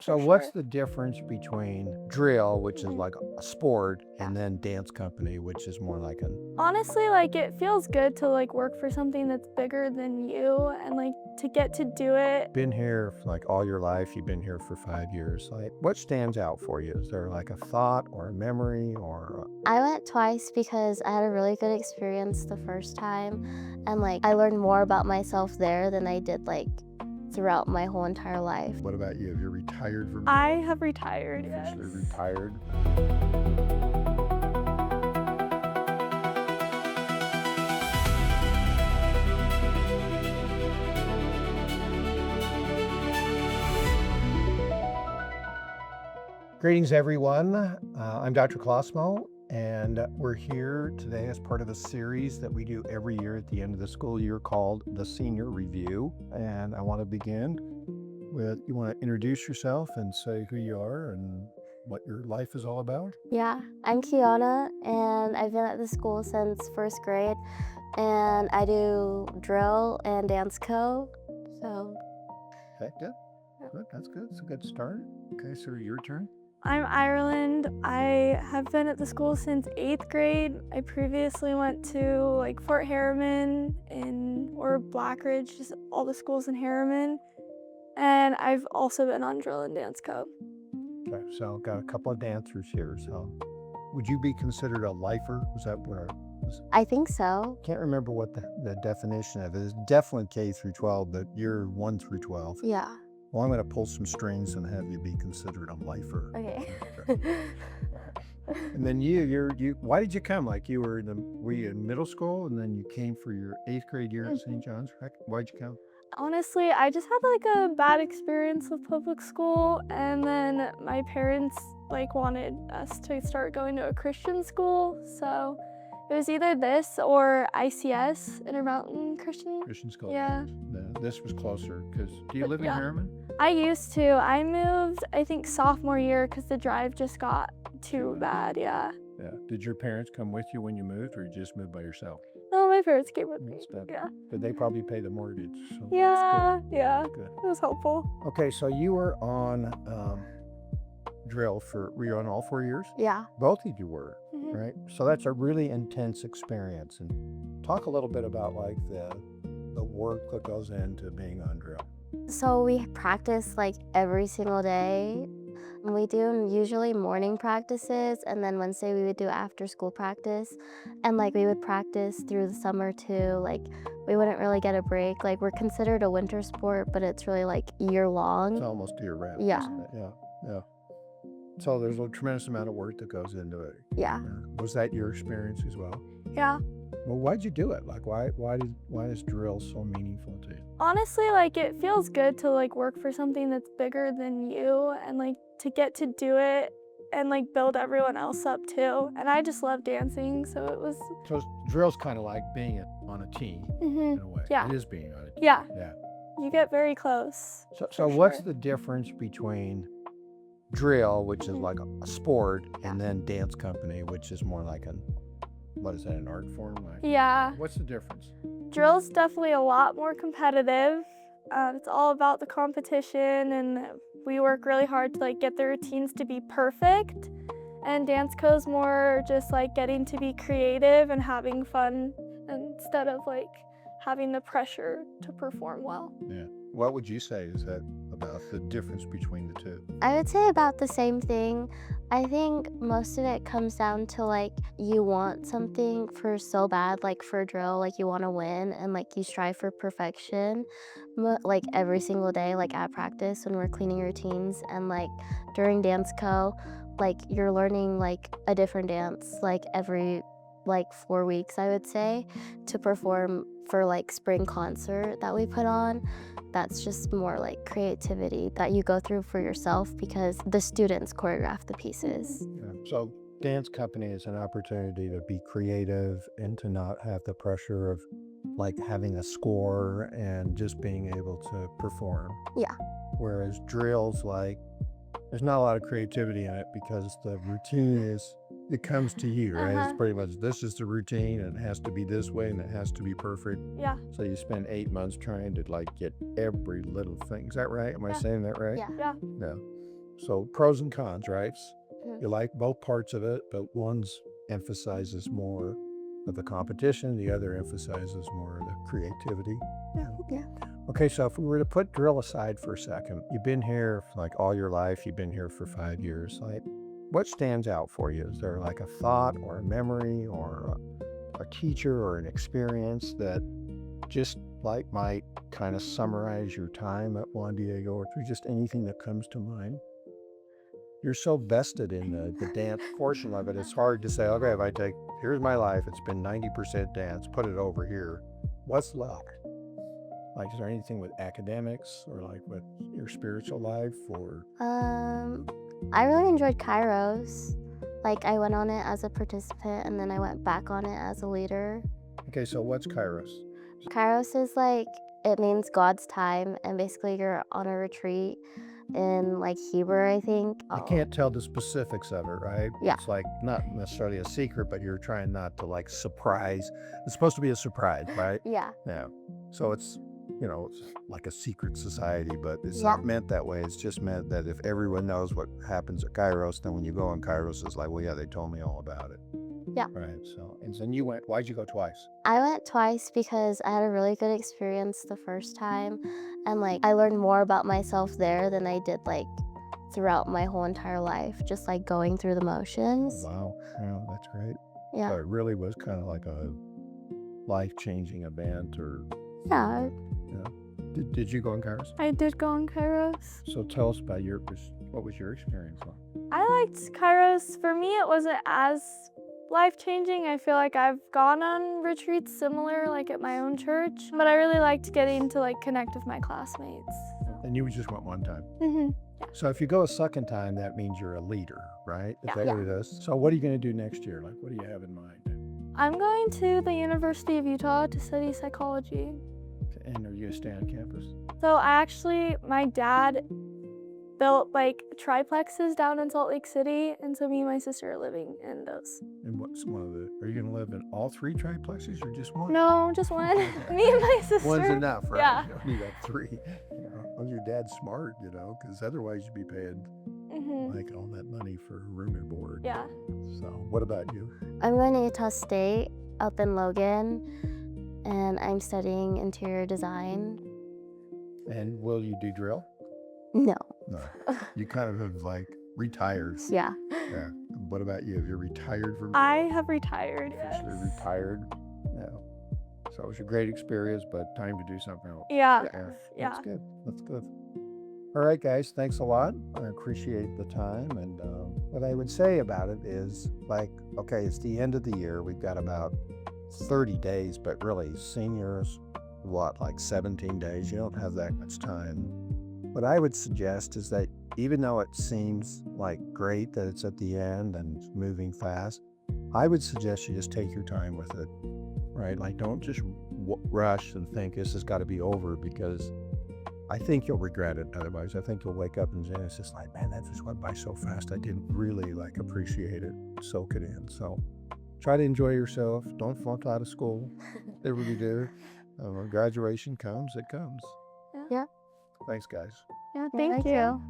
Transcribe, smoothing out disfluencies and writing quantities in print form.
So for what's sure. the difference between drill, which is Mhm. like a sport, and then dance company, which is more like an Honestly, like it feels good to like work for something that's bigger than you and like to get to do it. been here for like all your life, you've been here for 5 years. Like what stands out for you? Is there like a thought or a memory or I went twice because I had a really good experience the first time, and like I learned more about myself there than I did like throughout my whole entire life. what about you? Have you retired from I have retired, yes. officially retired? Greetings, everyone. I'm Dr. Colosimo, and we're here today as part of a series that we do every year at the end of the school year called the Senior Review. And I want to begin with, you want to introduce yourself and say who you are and what your life is all about? Yeah, I'm Kiana, and I've been at the school since first grade, and I do drill and dance co. So Okay, good. Good. That's good. It's a good start. Okay, so your turn. I'm Ireland. I have been at the school since 8th grade. I previously went to like Fort Harriman or Blackridge, just all the schools in Harriman. And I've also been on drill and dance co. Okay, so got a couple of dancers here. So would you be considered a lifer? Was that where I think so. can't remember what the definition of it is. Definitely K through 12, but you're 1 through 12. Yeah. Well, I'm going to pull some strings and have you be considered a lifer. Okay. And then you. Why did you come? Like were you in middle school and then you came for your 8th grade year at St. John's? Why'd you come? Honestly, I just had like a bad experience with public school, and then my parents like wanted us to start going to a Christian school, so it was either this or ICS, Intermountain Christian. Christian school. Yeah. This was closer because do you live in Yeah. Harriman? I used to. I moved, I think, sophomore year because the drive just got too bad, yeah. Yeah. Did your parents come with you when you moved, or you just moved by yourself? No, my parents came with me. That's better. Yeah. But they probably pay the mortgage. So that's Yeah, yeah. good. It was helpful. Okay, so you were on drill were you on all 4 years? Yeah. Both of you were, Mhm. right? So that's a really intense experience. And talk a little bit about like the work that goes into being on drill. So we practice like every single day. We do usually morning practices, and then Wednesday we would do after school practice. And like we would practice through the summer too. Like we wouldn't really get a break. Like we're considered a winter sport, but it's really like year It's long. almost year round. Yeah. Isn't it? Yeah. Yeah. So there's a tremendous amount of work that goes into it. Yeah. Was that your experience as well? Yeah. Well, why'd you do it? Like, why is drill so meaningful to you? Honestly, like it feels good to like work for something that's bigger than you and like to get to do it and like build everyone else up too. And I just love dancing, so it was So drill's kind of like being on a team in a way. Yeah. It is being on a team. Yeah. Yeah. You get very close. So for what's sure. the difference between drill, which is like a sport, and then dance company, which is more like what is that, an art form? Like, Yeah. what's the difference? Drill's definitely a lot more competitive. It's all about the competition, and we work really hard to like get the routines to be perfect. And dance co's more just like getting to be creative and having fun instead of like having the pressure to perform well. Yeah. What would you say is that about the difference between the two? I would say about the same thing. I think most of it comes down to like you want something for so bad, like for drill, like you want to win and like you strive for perfection, like every single day, like at practice when we're cleaning routines, and like during dance co, like you're learning like a different dance like every like 4 weeks, I would say, to perform for like spring concert that we put on. That's just more like creativity that you go through for yourself because the students choreograph the pieces. Yeah. So dance company is an opportunity to be creative and to not have the pressure of like having a score and just being able to perform. Yeah. Whereas drills, like, there's not a lot of creativity in it because the routine it comes to you, right? It's pretty much, this is the routine and it has to be this way and it has to be perfect. Yeah. So you spend 8 months trying to like get every little thing. Is that right? Am I Yeah. saying that right? Yeah. Yeah. No. So pros and cons, right? Mhm. You like both parts of it, but one's emphasizes more of the competition, the other emphasizes more of the creativity. Yeah. Okay, so if we were to put drill aside for a second, you've been here for like all your life, you've been here for 5 years. Like, what stands out for you? Is there like a thought or a memory or a teacher or an experience that just like might kind of summarize your time at Juan Diego, or just anything that comes to mind? You're so vested in the dance portion of it, it's hard to say, okay, if I take, here's my life, it's been 90% dance, put it over here. What's left? Like, is there anything with academics or like with your spiritual life or? I really enjoyed Kairos. Like, I went on it as a participant and then I went back on it as a leader. Okay, so what's Kairos? Kairos is like, it means God's time, and basically you're on a retreat in like Hebrew, I think. You can't tell the specifics of it, right? Yeah. It's like not necessarily a secret, but you're trying not to like surprise. It's supposed to be a surprise, right? Yeah. Yeah. So it's, it's like a secret society, but it's Yeah. not meant that way. It's just meant that if everyone knows what happens at Kairos, then when you go on Kairos, it's like, well, yeah, they told me all about it. Yeah. Right. So, and then you went, why'd you go twice? I went twice because I had a really good experience the first time, and like I learned more about myself there than I did like throughout my whole entire life, just like going through the motions. Wow. Yeah, that's great. Yeah. So it really was kind of like a life-changing event or, Yeah. did you go on Kairos? I did go on Kairos. So tell us about what was your experience like? I liked Kairos. For me, it wasn't as life-changing. I feel like I've gone on retreats similar, like at my own church, but I really liked getting to like connect with my classmates. And you just went one time. Mm-hmm. So if you go a second time, that means you're a leader, right? Is that Yeah. what it is? So what are you going to do next year? Like, what do you have in mind? I'm going to the University of Utah to study psychology. And are you going to stay on campus? So my dad built like triplexes down in Salt Lake City, and so me and my sister are living in those. And what's are you going to live in all 3 triplexes or just one? No, just one. Me and my sister. One's enough, right? Yeah. You don't need up 3. Well, your dad's smart, because otherwise you'd be paying Mm-hmm. like all that money for room and board. Yeah. So what about you? I'm going to Utah State up in Logan, and I'm studying interior design. And will you do drill? No. No. You kind of have like retired. Yeah. Yeah. What about you? Have you retired from? I have retired. Yes. Officially retired. Yeah. So it was a great experience, but time to do something else. Yeah. Yeah. Yeah. That's good. That's good. All right, guys. Thanks a lot. I appreciate the time. And what I would say about it is like, okay, it's the end of the year. We've got about 30 days, but really seniors, like 17 days. You don't have that much time. What I would suggest is that even though it seems like great that it's at the end and it's moving fast, I would suggest you just take your time with it, right? Like, don't just rush and think this has got to be over, because I think you'll regret it otherwise. I think you'll wake up and it's just like, man, that just went by so fast. I didn't really like appreciate it, soak it in. So try to enjoy yourself. Don't flunk out of school. Whatever you do. When graduation comes, it comes. Yeah. Thanks, guys. Yeah. Thank Thank you. you.